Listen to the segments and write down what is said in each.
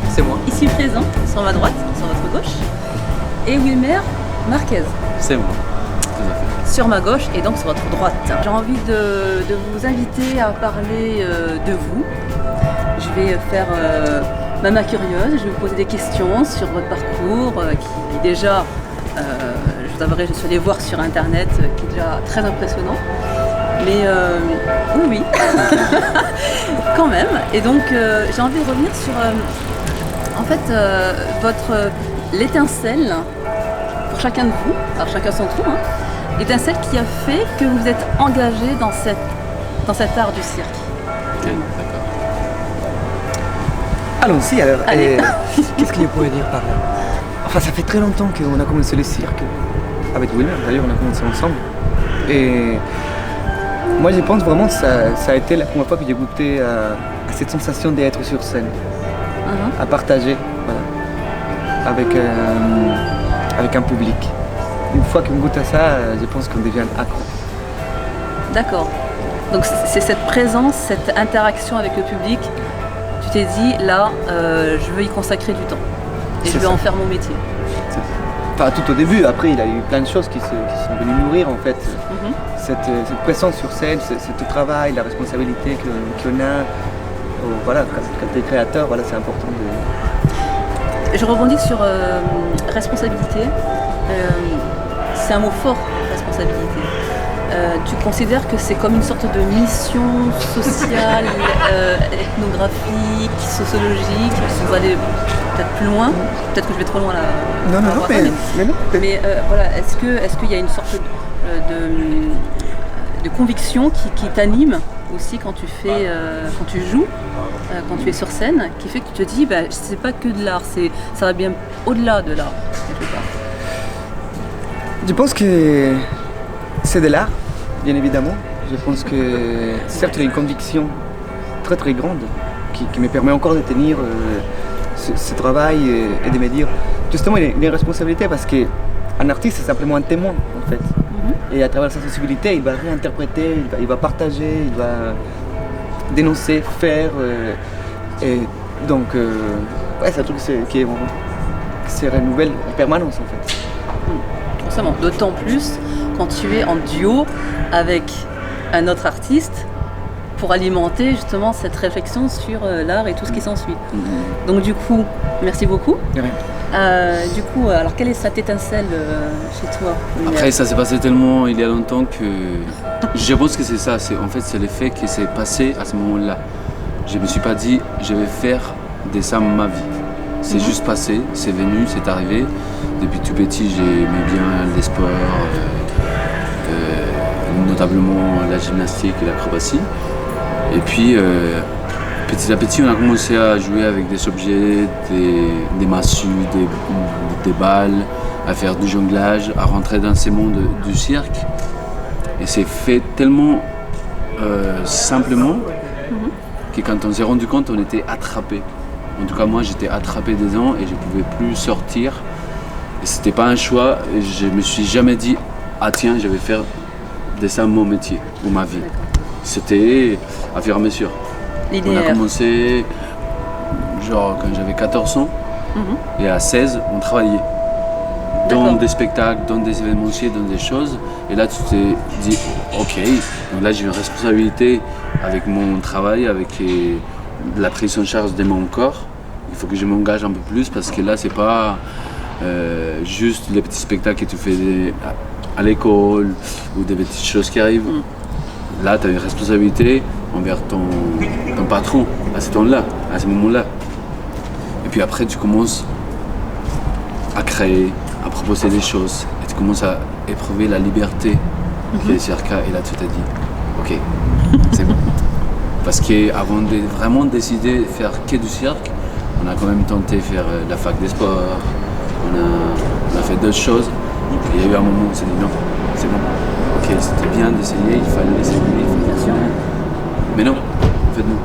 C'est moi. Ici présent, sur ma droite, sur votre gauche. Et Wilmer Marquez. C'est moi. Tout à fait. Sur ma gauche et donc sur votre droite. J'ai envie de vous inviter à parler de vous. Je vais faire ma curieuse, je vais vous poser des questions sur votre parcours qui est déjà, je vous avouerai, je suis allée voir sur internet, qui est déjà très impressionnant. Mais oui, quand même. Et donc j'ai envie de revenir sur en fait l'étincelle pour chacun de vous, alors chacun son tour, hein, l'étincelle qui a fait que vous êtes engagé dans cet art du cirque. Ok, d'accord. Allons-y alors. Allez. Qu'est-ce qu'il pourrait dire par là? Enfin, ça fait très longtemps qu'on a commencé le cirque. Avec Wilmer, d'ailleurs, on a commencé ensemble. Et moi, je pense vraiment que ça a été la première fois que j'ai goûté à cette sensation d'être sur scène, à partager, voilà, avec un public. Une fois qu'on goûte à ça, je pense qu'on devient accro. D'accord. Donc c'est cette présence, cette interaction avec le public. Tu t'es dit, là, je veux y consacrer du temps. Et je veux en faire mon métier. Enfin, tout au début, après, il y a eu plein de choses qui sont venues nourrir, en fait, cette présence sur scène, ce travail, la responsabilité qu'on a. Voilà, quand tu es créateur, voilà, c'est important de... Je rebondis sur responsabilité. C'est un mot fort, responsabilité. Tu considères que c'est comme une sorte de mission sociale, ethnographique, sociologique, on va aller peut-être plus loin, peut-être que je vais trop loin là. Non, mais voilà, est-ce qu'il y a une sorte de conviction qui t'anime aussi quand tu fais, quand tu joues, quand tu es sur scène, qui fait que tu te dis, bah, c'est pas que de l'art, ça va bien au-delà de l'art, quelque part. Je pense que c'est de l'art, bien évidemment. Je pense que certes, il y a une conviction très très grande qui me permet encore de tenir ce travail et de me dire, justement, il y a une responsabilité parce qu'un artiste, c'est simplement un témoin, en fait. Et à travers sa sensibilité, il va réinterpréter, il va partager, il va dénoncer, faire. Et donc, ouais, c'est un truc qui se renouvelle en permanence, en fait. Forcément, d'autant plus quand tu es en duo avec un autre artiste pour alimenter justement cette réflexion sur l'art et tout ce qui s'ensuit. Donc du coup, merci beaucoup. Du coup, alors quelle est cette étincelle chez toi? Après, ça s'est passé tellement il y a longtemps que je pense que c'est ça. En fait, c'est l'effet qui s'est passé à ce moment-là. Je me suis pas dit, je vais faire de ça ma vie. C'est juste passé, c'est venu, c'est arrivé. Depuis tout petit, j'aimais bien les sports, notamment la gymnastique et l'acrobatie. Et puis, petit à petit, on a commencé à jouer avec des objets, des massues, des balles, à faire du jonglage, à rentrer dans ces mondes du cirque. Et c'est fait tellement simplement que quand on s'est rendu compte, on était attrapé. En tout cas, moi, j'étais attrapé dedans et je ne pouvais plus sortir. Et c'était pas un choix. Et je me suis jamais dit, ah tiens, je vais faire de ça mon métier ou ma vie. C'était à fur et à mesure. On a commencé genre quand j'avais 14 ans et à 16, on travaillait dans des spectacles, dans des événementiels, dans des choses. Et là, tu t'es dit, ok, donc là j'ai une responsabilité avec mon travail, avec la prise en charge de mon corps. Il faut que je m'engage un peu plus parce que là, c'est pas juste les petits spectacles que tu fais à l'école ou des petites choses qui arrivent. Là, tu as une responsabilité envers ton patron à ce temps-là, à ce moment-là. Et puis après, tu commences à créer, à proposer des choses. Et tu commences à éprouver la liberté qui est le cirque. Et là, tu t'es dit, ok, c'est bon. Parce qu'avant de vraiment décider de faire que du cirque, on a quand même tenté de faire la fac des sports, on a fait d'autres choses. Et il y a eu un moment où on s'est dit non, c'est bon. Ok, c'était bien d'essayer, il fallait l'essayer, il fallait l'essayer. Mais non, en fait non.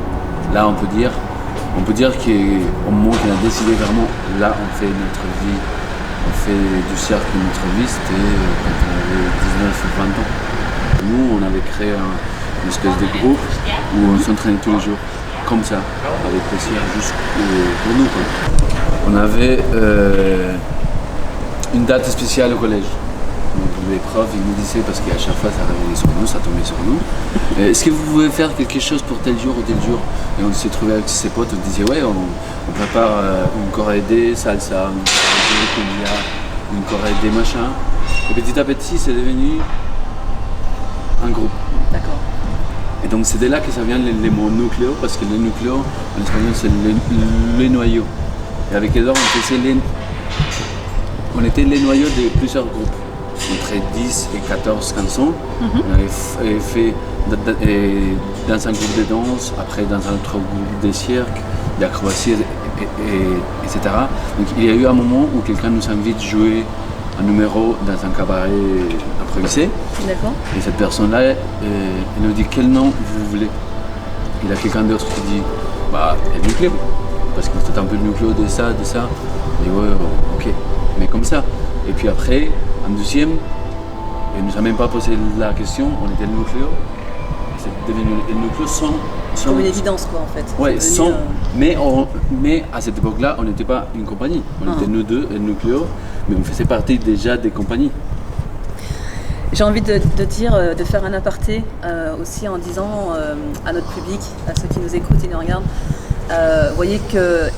Là on peut dire qu'au moment qu'on a décidé vraiment, là on fait notre vie, on fait du cirque notre vie, c'était quand on avait 19 ou 20 ans. Nous on avait créé une espèce de groupe où on s'entraînait tous les jours. comme ça, avec plaisir, juste pour nous, quoi. On avait une date spéciale au collège. Donc les profs, ils nous disaient, parce qu'à chaque fois ça revenait sur nous, ça tombait sur nous, est-ce que vous pouvez faire quelque chose pour tel jour ou tel jour? Et on s'est trouvé avec ses potes, on disait ouais, on prépare une choré salsa, une choré cumbia, une choré machin. Et petit à petit, c'est devenu un groupe. D'accord. Et donc c'est de là que ça vient les mots nucléo, parce que le nucléo, en espagnol, c'est le noyau. Et avec Edouard, on était les noyaux de plusieurs groupes. Entre 10 et 14 chansons. On avait fait dans un groupe de danse, après dans un autre groupe de cirque, d'acrobatie, etc. Donc il y a eu un moment où quelqu'un nous invite à jouer un numéro dans un cabaret improvisé. D'accord. Et cette personne-là, elle nous dit quel nom vous voulez. Il y a quelqu'un d'autre qui dit le nucléo, parce que c'est un peu le nucléo de ça. Et ouais, ok, mais comme ça. Et puis après, en deuxième, il ne nous a même pas posé la question, on était le nucléo. C'est devenu le nucléo sans comme une évidence, quoi, en fait. Ouais, mais à cette époque-là, on n'était pas une compagnie. On était nous deux, le nucléo, mais on faisait partie déjà des compagnies. J'ai envie de faire un aparté aussi en disant à notre public, à ceux qui nous écoutent et nous regardent, vous voyez que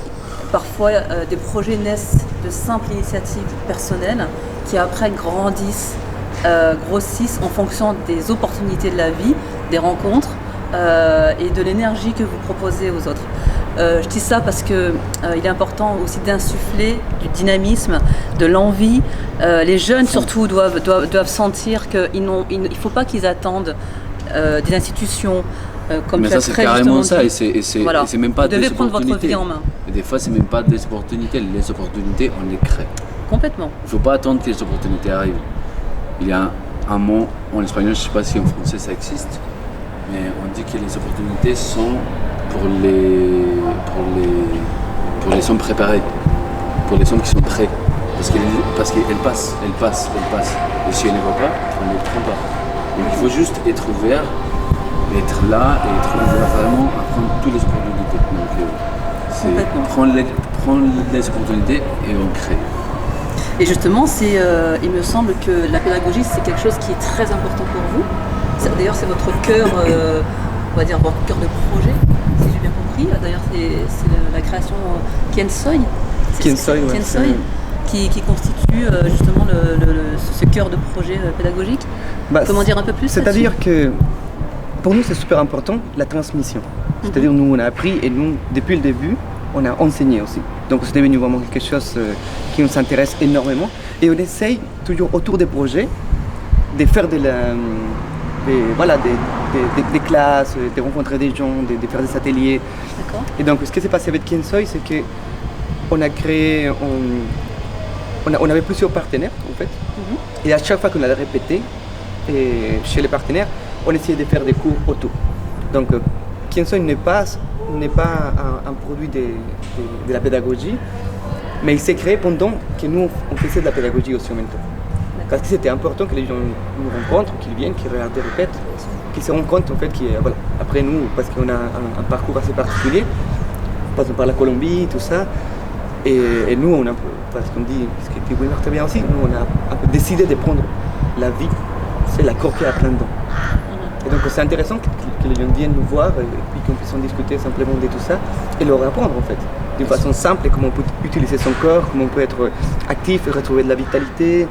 parfois des projets naissent de simples initiatives personnelles qui après grandissent, grossissent en fonction des opportunités de la vie, des rencontres et de l'énergie que vous proposez aux autres. Je dis ça parce qu'il est important aussi d'insuffler du dynamisme, de l'envie. Les jeunes surtout doivent sentir qu'il ne faut pas qu'ils attendent des institutions comme mais ça c'est carrément ça et c'est même pas des opportunités. Vous devez prendre votre vie en main. Et des fois c'est même pas des opportunités, les opportunités on les crée. Complètement. Il ne faut pas attendre que les opportunités arrivent. Il y a un mot en espagnol, je ne sais pas si en français ça existe, mais on dit que les opportunités sont pour les hommes préparés, pour les hommes qui sont prêts. Parce qu'elles passent. Et si elles ne vont pas, on ne les prend pas. Donc il faut juste être ouvert, être là et être ouvert vraiment à prendre toutes les opportunités. Donc prendre les opportunités et on crée. Et justement, il me semble que la pédagogie, c'est quelque chose qui est très important pour vous. D'ailleurs, c'est votre cœur, on va dire votre cœur de projet, si j'ai bien compris. D'ailleurs, c'est la création Kiensoy. Kiensoy, ouais. Kiensoy, qui constitue justement ce cœur de projet pédagogique. Comment dire un peu plus? C'est-à-dire que pour nous, c'est super important la transmission. C'est-à-dire nous, on a appris et nous, depuis le début, on a enseigné aussi. Donc c'est devenu vraiment quelque chose qui nous intéresse énormément. Et on essaye toujours autour des projets de faire des classes, de rencontrer des gens, de faire des ateliers. D'accord. Et donc ce qui s'est passé avec Kiensoy, c'est qu'on a créé, on avait plusieurs partenaires en fait. Et à chaque fois qu'on allait répéter chez les partenaires, on essayait de faire des cours autour. Donc Kiensoy n'est pas un produit de la pédagogie, mais il s'est créé pendant que nous on faisait de la pédagogie aussi en même temps. Parce que c'était important que les gens nous rencontrent, qu'ils viennent, qu'ils regardent, répètent, qu'ils se rendent compte en fait après nous, parce qu'on a un parcours assez particulier, passons par la Colombie, tout ça, et nous on a, parce qu'on dit, ce qui est très bien aussi, nous on a un peu décidé de prendre la vie, c'est la corquée à plein dedans. Et donc c'est intéressant que les gens viennent nous voir et puis qu'on puisse en discuter simplement de tout ça et leur apprendre en fait, d'une façon simple, comment on peut utiliser son corps, comment on peut être actif et retrouver de la vitalité,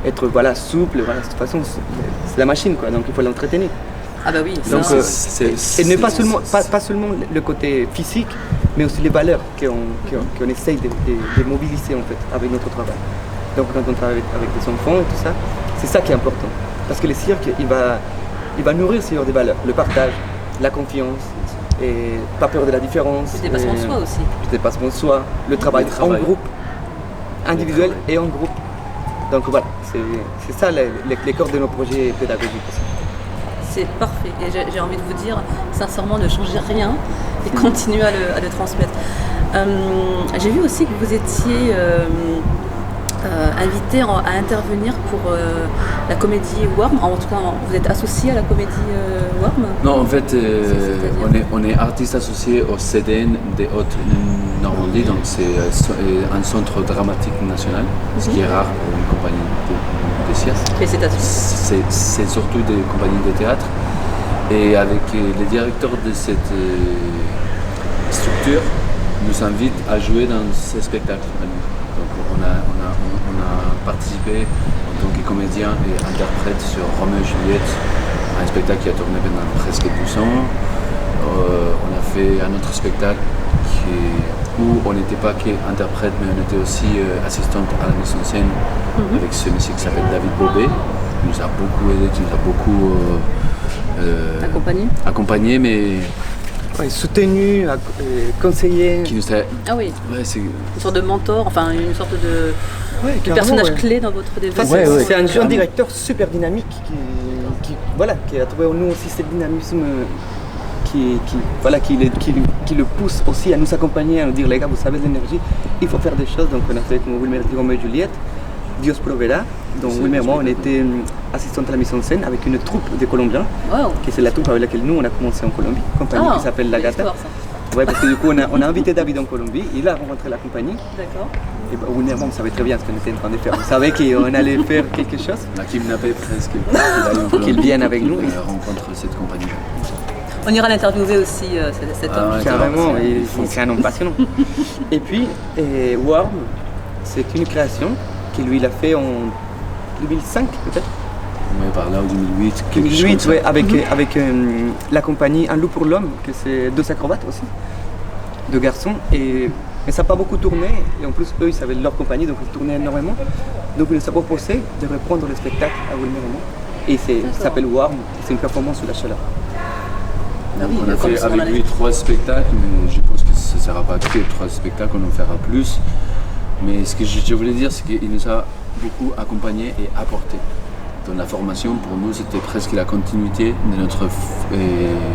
être souple, de toute façon c'est la machine quoi, donc il faut l'entretenir. Ah bah oui. Donc et ne pas seulement le côté physique, mais aussi les valeurs qu'on essaye de mobiliser en fait avec notre travail. Donc quand on travaille avec des enfants et tout ça, c'est ça qui est important. Parce que le cirque, il va nourrir sur des valeurs, le partage, la confiance, et pas peur de la différence. Le dépassement de soi aussi. Le dépassement de soi, le travail en groupe, individuel et en groupe. Donc voilà, c'est ça les corps de nos projets pédagogiques. C'est parfait. Et j'ai envie de vous dire, sincèrement, ne changez rien et continuez à le transmettre. J'ai vu aussi que vous étiez invité à intervenir pour la comédie Worm. En tout cas, vous êtes associé à la comédie Worm? Non, en fait, on est artiste associé au CDN des Hautes-Normandie, donc c'est un centre dramatique national, ce qui est rare pour une compagnie de cirque. Félicitations. C'est surtout des compagnies de théâtre. Et avec les directeurs de cette structure, nous invitent à jouer dans ces spectacles. Donc on a participé en tant que comédien et interprète sur Roméo et Juliette, un spectacle qui a tourné pendant presque 12 ans. On a fait un autre spectacle où on n'était pas qu'interprète, mais on était aussi assistante à la mise en scène avec ce monsieur qui s'appelle David Bobet. Il nous a beaucoup aidé, il nous a beaucoup accompagné, mais soutenu, conseillé. Qui nous a... Ah oui. Ouais, c'est une sorte de mentor, enfin une sorte de personnage clé dans votre développement. C'est un jeune directeur super dynamique qui a trouvé en nous aussi ce dynamisme qui le pousse aussi à nous accompagner, à nous dire les gars, vous savez l'énergie, il faut faire des choses. Donc on a fait comme Wilmer dit Roméo et Juliette, Dios Provera. Donc Wilmer et moi on était assistante à la mise en scène avec une troupe de Colombiens, qui c'est la troupe avec laquelle nous on a commencé en Colombie, compagnie qui s'appelle La Gata. Ouais, parce que du coup on a invité David en Colombie, il a rencontré la compagnie. D'accord. Et Wilmer et moi on savait très bien ce qu'on était en train de faire. On savait qu'on allait faire quelque chose. On a kidnappé presque qu'il vienne avec nous. Et rencontre cette compagnie. On ira l'interviewer aussi, cet homme. Ouais, carrément, c'est un homme passionnant. Et puis, Worm, c'est une création qu'il lui a fait en 2005 peut-être. Oui, par là, en 2008. 2008, ouais, avec la compagnie Un loup pour l'homme, que c'est deux acrobates aussi, deux garçons. Mais ça n'a pas beaucoup tourné, et en plus eux ils avaient leur compagnie, donc ils tournaient énormément. Donc il nous a proposé de reprendre le spectacle à Wilmer et moi. Et ça s'appelle Worm, c'est une performance sous la chaleur. On a fait avec lui 3 spectacles, mais je pense que ça ne sera pas que 3 spectacles, on en fera plus. Mais ce que je voulais dire, c'est qu'il nous a beaucoup accompagnés et apporté. Dans la formation, pour nous, c'était presque la continuité de notre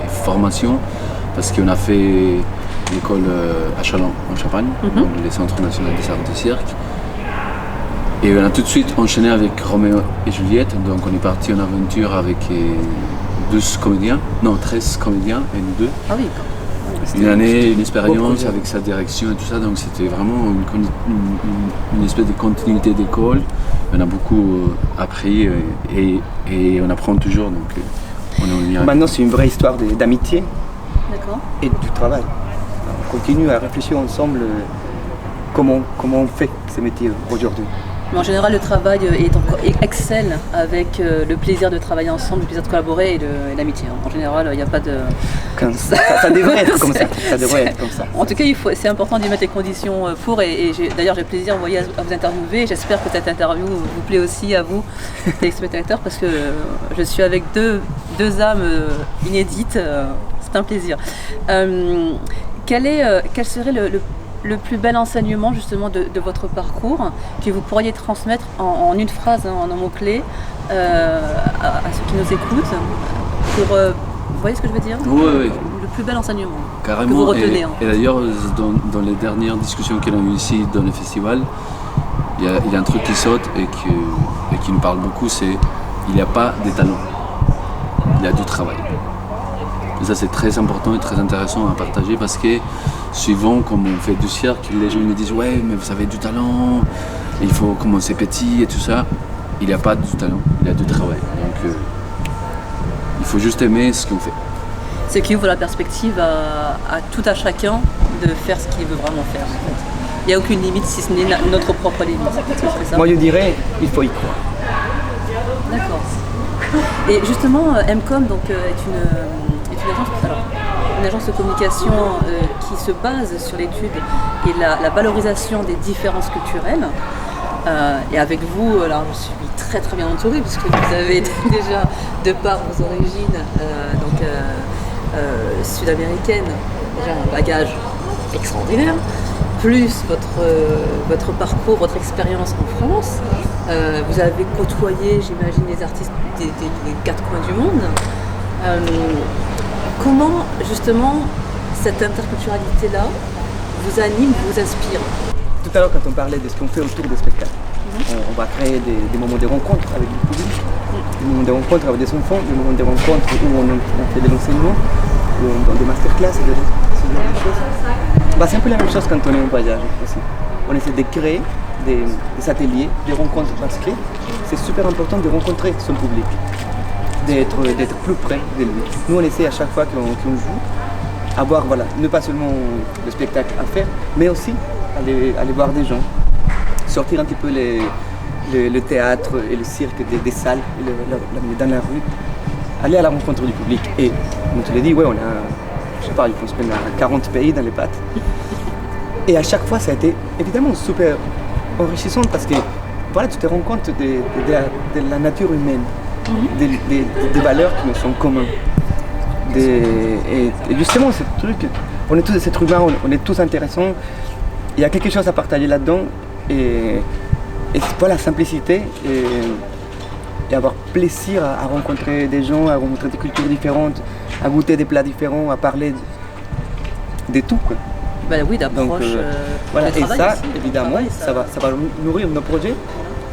formation, parce qu'on a fait l'école à Châlons, en Champagne, donc le Centre national des arts du cirque. Et on a tout de suite enchaîné avec Roméo et Juliette, donc on est parti en aventure avec 13 comédiens et nous deux. Ah oui. Une année, une expérience avec sa direction et tout ça, donc c'était vraiment une espèce de continuité d'école. On a beaucoup appris et on apprend toujours, donc on est en lien. Maintenant c'est une vraie histoire d'amitié et du travail. On continue à réfléchir ensemble comment on fait ce métier aujourd'hui. Mais en général, le travail excelle avec le plaisir de travailler ensemble, le plaisir de collaborer et l'amitié. En général, il n'y a pas de... Ça devrait être comme ça. Ça devrait être comme ça. En tout cas, c'est important d'y mettre les conditions pour. D'ailleurs, j'ai plaisir à vous interviewer. J'espère que cette interview vous plaît aussi à vous, téléspectateurs, parce que je suis avec deux âmes inédites. C'est un plaisir. Quel serait le plus bel enseignement justement de votre parcours que vous pourriez transmettre en une phrase, en un mot-clé à ceux qui nous écoutent vous voyez ce que je veux dire? Oui. Le plus bel enseignement carrément, que vous retenez. Et d'ailleurs, dans les dernières discussions qu'on a eues ici dans le festival, il y a un truc qui saute et qui nous parle beaucoup, c'est il n'y a pas de talent, il y a du travail. Et ça c'est très important et très intéressant à partager parce que souvent, comme on fait du cirque, les gens nous disent « Ouais, mais vous avez du talent, il faut commencer petit et tout ça ». Il n'y a pas du talent, il y a du travail. Donc il faut juste aimer ce qu'on fait. Ce qui ouvre la perspective à tout à chacun de faire ce qu'il veut vraiment faire. En fait. Il n'y a aucune limite si ce n'est notre propre limite. Ça. Moi je dirais, il faut y croire. D'accord. Et justement, MCOM donc, est une agence de communication qui se base sur l'étude et la valorisation des différences culturelles. Et avec vous, alors je suis très très bien entourée puisque vous avez déjà, de par vos origines sud-américaines, déjà un bagage extraordinaire, plus votre parcours, votre expérience en France. Vous avez côtoyé, j'imagine, les artistes des 4 coins du monde. Comment justement cette interculturalité-là vous anime, vous inspire? Tout à l'heure quand on parlait de ce qu'on fait autour des spectacles, On va créer des moments de rencontre avec le public, des moments de rencontre avec des enfants, des moments de rencontre où on fait de l'enseignement, dans des masterclass, ce genre de choses. C'est un peu la même chose quand on est en voyage aussi. On essaie de créer des ateliers, des rencontres, parce que c'est super important de rencontrer son public, d'être plus près de lui. Nous, on essaie à chaque fois qu'on joue, avoir, voilà, ne pas seulement le spectacle à faire, mais aussi aller voir des gens, sortir un petit peu le théâtre et le cirque des salles, dans la rue, aller à la rencontre du public. Et comme tu l'as dit, ouais, on a, je sais pas, je pense qu'on a 40 pays dans les pattes. Et à chaque fois, ça a été évidemment super enrichissant parce que voilà, tu te rends compte de la nature humaine, des valeurs qui nous sont communes. Et justement, ce truc, on est tous des êtres humains, on est tous intéressants. Il y a quelque chose à partager là-dedans. Et c'est pas la simplicité et avoir plaisir à rencontrer des gens, à rencontrer des cultures différentes, à goûter des plats différents, à parler de tout, quoi. Ben oui, d'approche. Voilà, et ça, aussi, évidemment, ça va nourrir nos projets.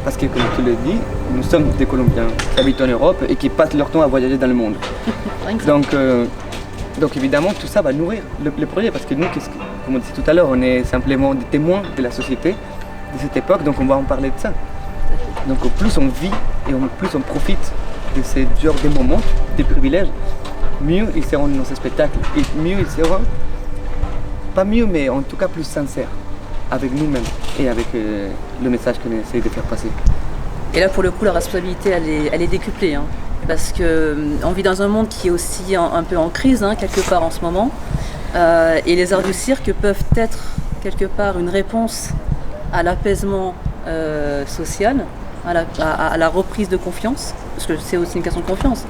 Parce que, comme tu le dis, nous sommes des Colombiens qui habitent en Europe et qui passent leur temps à voyager dans le monde. Donc évidemment, tout ça va nourrir le projet. Parce que nous, comme on disait tout à l'heure, on est simplement des témoins de la société de cette époque, donc on va en parler de ça. Donc au plus on vit et au plus on profite de ces genres de moments, des privilèges, mieux ils seront dans ces spectacles. Et mieux ils seront, pas mieux, mais en tout cas plus sincères avec nous-mêmes et avec le message qu'on essaie de faire passer. Et là, pour le coup, la responsabilité, elle est décuplée. Hein, parce qu'on vit dans un monde qui est aussi un peu en crise, hein, quelque part en ce moment. Et les arts du cirque peuvent être, quelque part, une réponse à l'apaisement social, à la reprise de confiance. Parce que c'est aussi une question de confiance.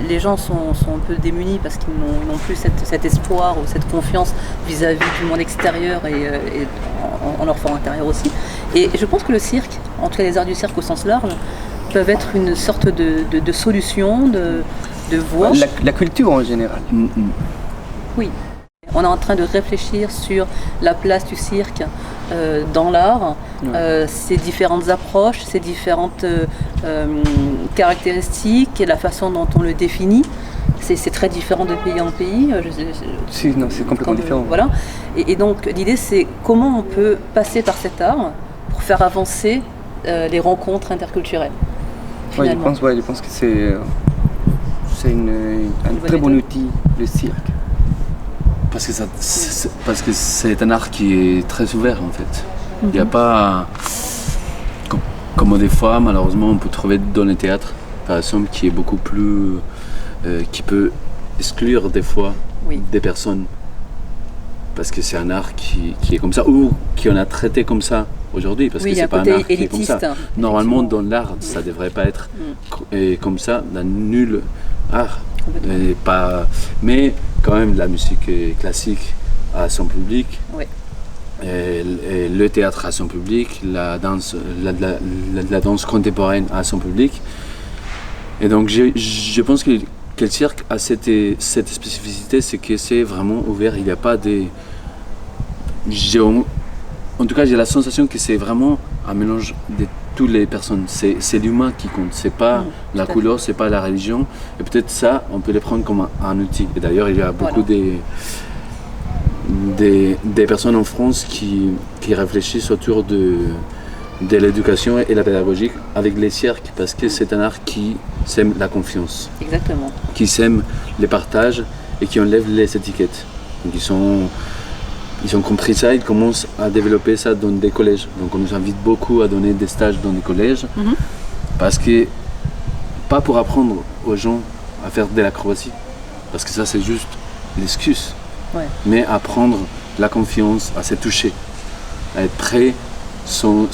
Les gens sont un peu démunis parce qu'ils n'ont plus cet espoir ou cette confiance vis-à-vis du monde extérieur et en leur fort intérieur aussi. Et je pense que le cirque, en tout cas les arts du cirque au sens large, peuvent être une sorte de solution, de voie. La culture en général. Oui. On est en train de réfléchir sur la place du cirque dans l'art, ses différentes approches, ses différentes caractéristiques et la façon dont on le définit. C'est très différent de pays en pays. C'est complètement différent. Voilà. Et donc l'idée, c'est comment on peut passer par cet art pour faire avancer les rencontres interculturelles. Ouais, je pense que c'est un très bon outil, le cirque. Parce que c'est un art qui est très ouvert en fait. Il n'y a pas, comme des fois malheureusement on peut trouver dans le théâtre, par exemple, qui est beaucoup plus, qui peut exclure des fois des personnes. Parce que c'est un art qui est comme ça, ou qu'on a traité comme ça aujourd'hui, parce que c'est pas un art qui est comme ça. Normalement dans l'art, ça ne devrait pas être comme ça, dans nul art. Mais quand même la musique classique a son public, et le théâtre a son public, la danse contemporaine a son public. Et donc je pense que le cirque a cette spécificité, c'est que c'est vraiment ouvert, il n'y a pas des... En tout cas j'ai la sensation que c'est vraiment un mélange de toutes les personnes, c'est l'humain qui compte, c'est pas la couleur, c'est pas la religion, et peut-être ça on peut les prendre comme un outil. Et d'ailleurs il y a beaucoup des personnes en France qui réfléchissent autour de l'éducation et la pédagogie avec les cirques, parce que c'est un art qui sème la confiance. Exactement. Qui sème les partages et qui enlève les étiquettes. Donc ils ont compris ça, ils commencent à développer ça dans des collèges. Donc on nous invite beaucoup à donner des stages dans des collèges, parce que, pas pour apprendre aux gens à faire de l'acrobatie, parce que ça c'est juste l'excuse, mais apprendre la confiance, à se toucher, à être prêt sans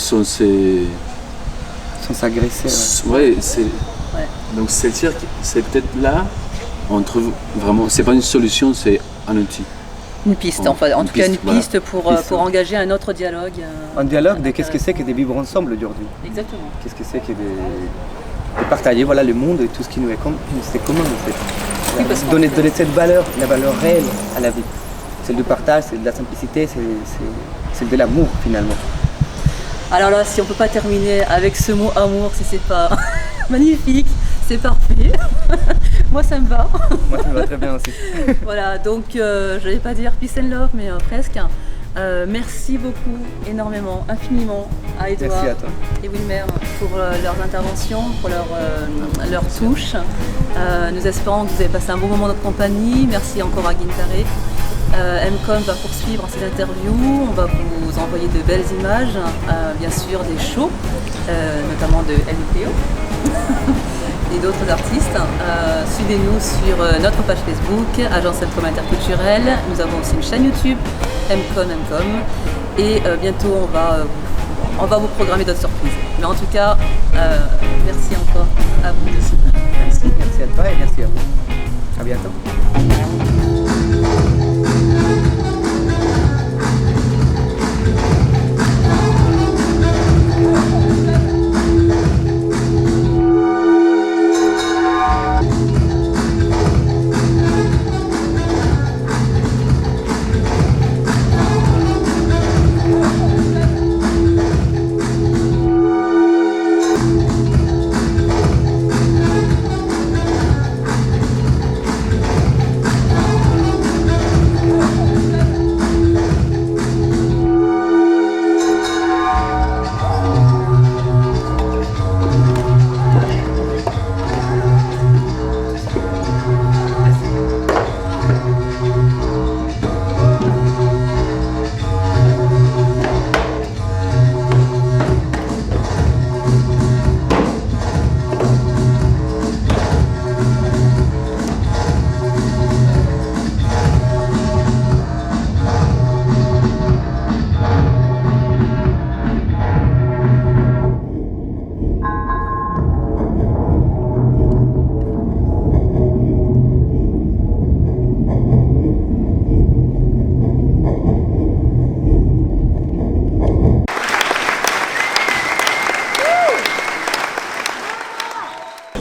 s'agresser. Donc c'est le cirque, c'est peut-être là, on trouve vraiment, c'est pas une solution, c'est un outil. Une piste, en tout cas une piste pour engager un autre dialogue. Un dialogue de qu'est-ce que c'est que de vivre ensemble aujourd'hui. Exactement. Qu'est-ce que c'est que de partager le monde et tout ce qui nous est commun en fait. Donner cette valeur, la valeur réelle à la vie. Celle du partage, c'est de la simplicité, c'est de l'amour finalement. Alors là, si on peut pas terminer avec ce mot amour, si c'est pas magnifique, c'est parfait. Moi, ça me va. Moi, ça me va très bien aussi. Voilà, donc je vais pas dire peace and love, mais presque. Merci beaucoup, énormément, infiniment à Edouard Merci à toi. et Wilmer pour leurs interventions, pour leur touche. Nous espérons que vous avez passé un bon moment de compagnie. Merci encore à Guintare. MCOM va poursuivre ces interviews. On va vous envoyer de belles images, bien sûr des shows, notamment de LPO et d'autres artistes. Suivez-nous sur notre page Facebook, Agence MCOM Interculturelle. Nous avons aussi une chaîne YouTube, MCOM. Et bientôt, on va vous programmer d'autres surprises. Mais en tout cas, merci encore à vous aussi. Merci à toi et merci à vous. À bientôt.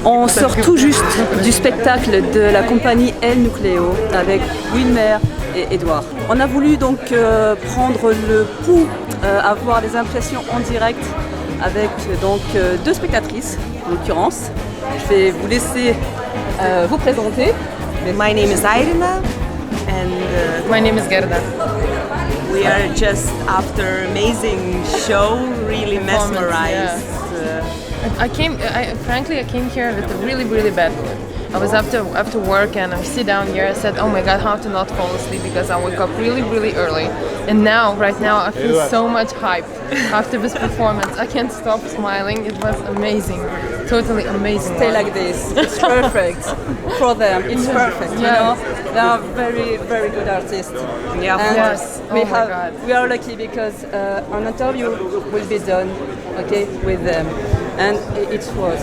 On sort tout juste du spectacle de la compagnie El Nucleo avec Wilmer et Edouard. On a voulu donc prendre le pouls, avoir des impressions en direct avec donc deux spectatrices en l'occurrence. Je vais vous laisser vous présenter. My name is Irina and My name is Gerda. we are just after amazing show, really Performance, mesmerized. I came here with a really bad mood. I was after work and I sit down here. I said, "Oh my God, how to not fall asleep?" Because I wake up really early. And right now, I feel so much hype after this performance. I can't stop smiling. It was amazing, totally amazing. Stay like this. It's perfect for them. It's perfect. You know, they are very good artists. Yeah, of And course. Oh my God. we are lucky because an interview will be done, okay, with them, and it was.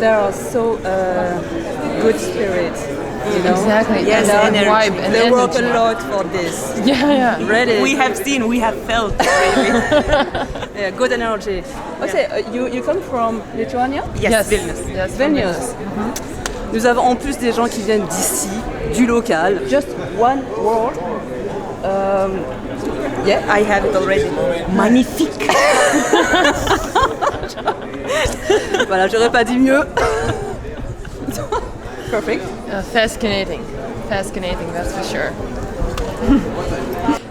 They are so good spirit, you know. Exactly. Yes, and energy. vibe and They work a energy. lot for this. Yeah. Really. We have seen, we have felt, really. Yeah, good energy. Okay, you come from Lithuania? Yes, Vilnius. Yes, from Vilnius. Nous avons en plus des gens qui viennent d'ici, du local. Just one word. Yeah. I have it already. Magnifique. Voilà, j'aurais pas dit mieux. Perfect. Fascinating, that's for sure.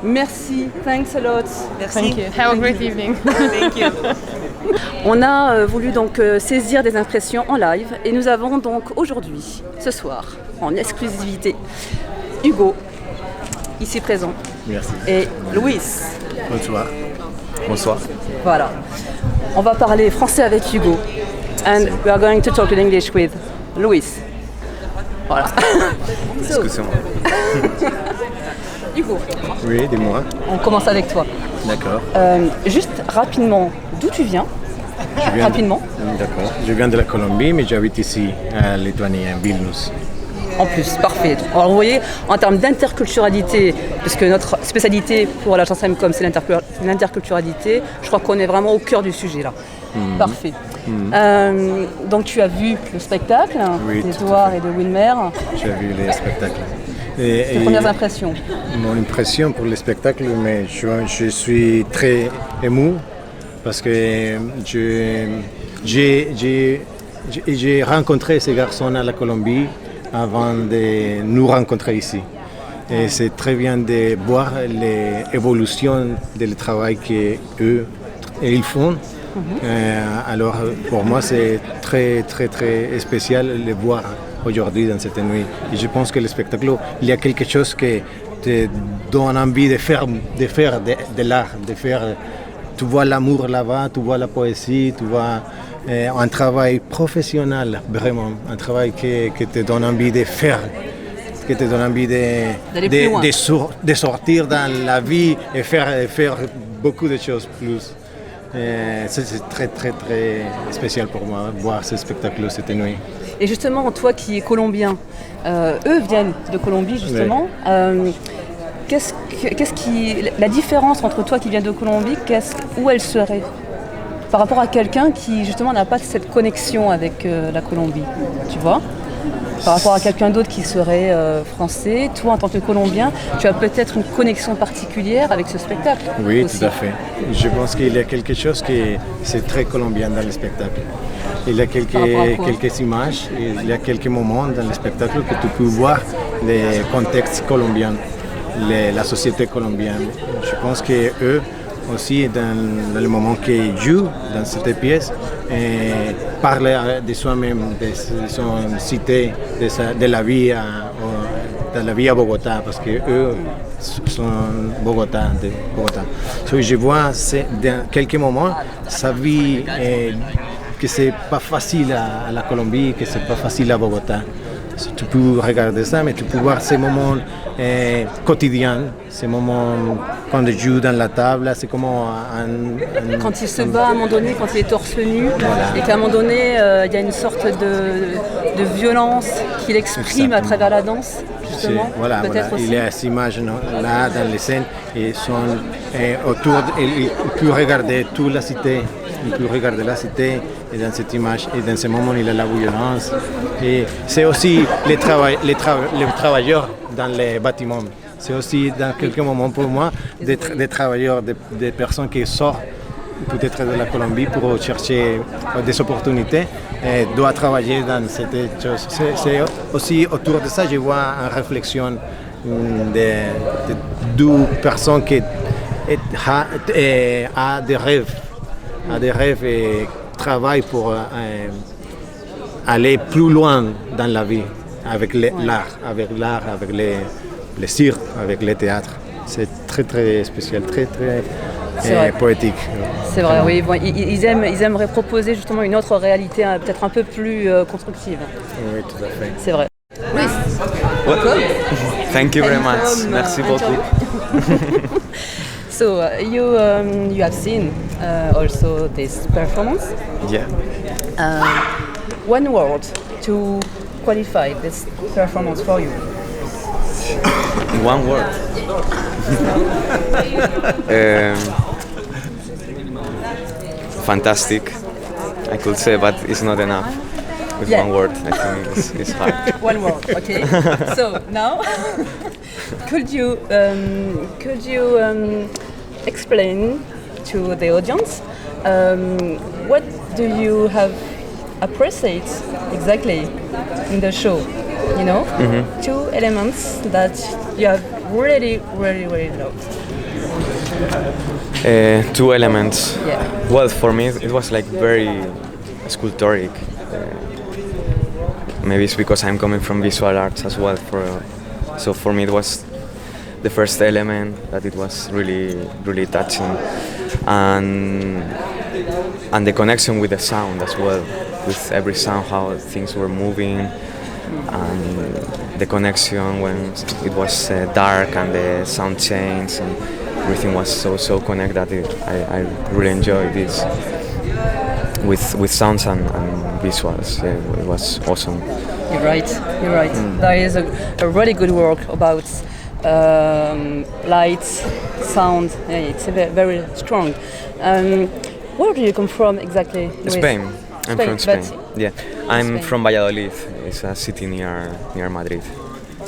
Merci. Thanks a lot. Merci. Thank you. Have a great evening. Thank you. On a voulu donc saisir des impressions en live et nous avons donc aujourd'hui, ce soir, en exclusivité, Hugo, ici présent, Merci. et Louis. Bonsoir. Bonsoir. Voilà. On va parler français avec Hugo. And we are going to talk in English with Louis. Voilà. So, Discussion. Hugo, Oui, dis-moi. on commence avec toi. D'accord. Juste rapidement, d'où tu viens? Je viens Rapidement. D'accord. Je viens de la Colombie, mais j'habite ici, à Lituanie, à Vilnius. En plus, parfait. Alors vous voyez, en termes d'interculturalité, puisque notre spécialité pour la chanson MCOM, c'est l'interculturalité, je crois qu'on est vraiment au cœur du sujet là. Parfait. Donc tu as vu le spectacle Oui, tout à d'Edouard et de Wilmer. J'ai vu les spectacles. Tes premières impressions? Mon impression pour le spectacle, mais je suis très ému parce que j'ai rencontré ces garçons à la Colombie avant de nous rencontrer ici. Et c'est très bien de voir l'évolution du travail qu'eux ils font. Alors pour moi c'est très très très spécial de les voir aujourd'hui dans cette nuit. Et je pense que le spectacle, il y a quelque chose qui te donne envie de faire de l'art, de faire. Tu vois l'amour là-bas, tu vois la poésie, tu vois un travail professionnel, vraiment, un travail qui te donne envie de faire, qui te donne envie de sortir dans la vie et faire beaucoup de choses plus. C'est très très très spécial pour moi voir ce spectacle cette nuit. Et justement, toi qui es colombien, eux viennent de Colombie justement. Oui. La différence entre toi qui viens de Colombie, où elle serait par rapport à quelqu'un qui justement n'a pas cette connexion avec la Colombie, tu vois? Par rapport à quelqu'un d'autre qui serait français, toi en tant que Colombien, tu as peut-être une connexion particulière avec ce spectacle. Oui, aussi. Tout à fait. Je pense qu'il y a quelque chose qui c'est très colombien dans le spectacle. Il y a quelques images, il y a quelques moments dans le spectacle que tu peux voir le contexte colombien, la société colombienne. Je pense qu'eux aussi, dans le moment qu'ils jouent dans cette pièce, parler de soi-même, de son cité, de la vie à Bogotá, parce qu'eux sont de Bogotá. So, je vois dans quelques moments sa vie, que c'est pas facile à la Colombie, que c'est pas facile à Bogotá. Tu peux regarder ça, mais tu peux voir ces moments quotidiens, ces moments quand il joue dans la table, c'est comme quand il se bat à un moment donné, quand il est torse nu, voilà. Et qu'à un moment donné, il y a une sorte de violence qu'il exprime à travers la danse, justement. Voilà. Aussi. Il y a ces images là dans les scènes et sont autour. Il peut regarder toute la cité. Il peut regarder la cité et dans cette image et dans ce moment il y a la violence. Et c'est aussi les travailleurs dans les bâtiments. C'est aussi dans quelques moments pour moi des travailleurs, des personnes qui sortent peut-être de la Colombie pour chercher des opportunités et doivent travailler dans cette chose. C'est aussi autour de ça, je vois une réflexion de deux personnes qui ont des rêves et travaillent pour aller plus loin dans la vie avec l'art, avec le cirque, avec le théâtre. C'est très très spécial, très très poétique. C'est vrai, oui. Bon, ils aimeraient proposer justement une autre réalité, peut-être un peu plus constructive. Oui, tout à fait. C'est vrai. Oui. Welcome. Thank you very much. Merci beaucoup. So you have seen also this performance. Yeah. One word to qualify this performance for you. One word. Fantastic. I could say, but it's not enough. With one word, I think it's hard. One word, okay. So now, could you explain to the audience what do you have appreciate exactly in the show? You know, two elements that you have really loved. Two elements. Yeah. Well, for me, it was like very sculptoric. Maybe it's because I'm coming from visual arts as well. So for me, it was the first element that it was really touching, and the connection with the sound as well, with every sound, how things were moving, and the connection when it was dark and the sound changed and everything was so connected. I really enjoyed this with sounds and visuals. It was awesome. You're right. There is a really good work about light, sound. It's very strong. Where do you come from exactly, Luis? Spain. I'm from Spain. Yeah, I'm from Valladolid. It's a city near Madrid.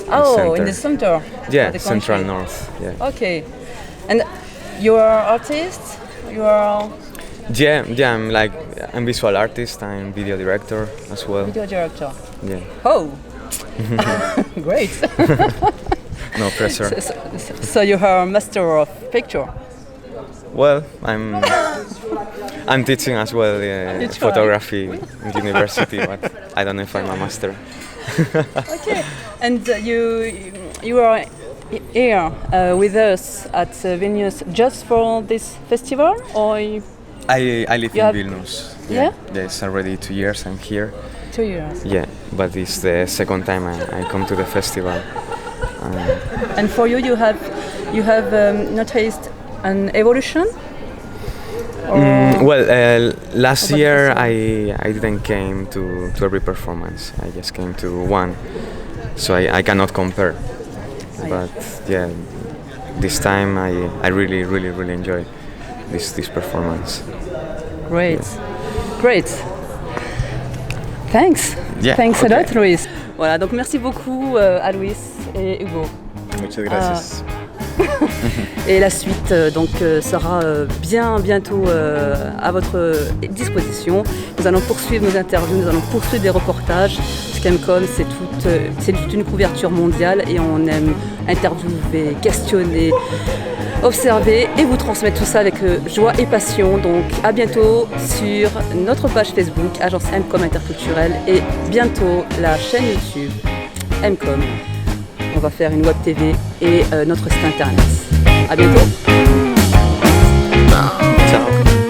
Oh, in the center. Yeah, of the central country. north. Yeah. Okay, and you are artist. You are I'm visual artist, I'm video director as well. Video director. Yeah, Oh, great. no pressure. So you are a master of picture. Well, I'm teaching as well You try. photography in university, but I don't know if I'm a master. Okay. And you are here with us at Vilnius just for this festival, or I live You in have- Vilnius. Yeah? Yeah, it's already 2 years I'm here. 2 years? Yeah, but it's the second time I come to the festival. And for you, you have noticed an evolution? Last year I didn't came to every performance. I just came to one, so I cannot compare. But yeah, this time I really enjoy this performance. Great, great. Thanks. Yeah, Thanks a okay. lot, Luis. Voilà, donc merci beaucoup à Luis et Hugo. Muchas gracias. Et la suite sera bientôt à votre disposition. Nous allons poursuivre nos interviews, nous allons poursuivre des reportages. Scamcom, c'est toute une couverture mondiale et on aime interviewer, questionner, observer et vous transmettre tout ça avec joie et passion. Donc à bientôt sur notre page Facebook, Agence Mcom Interculturelle, et bientôt la chaîne YouTube Mcom. On va faire une web TV et notre site internet. À bientôt. Ciao.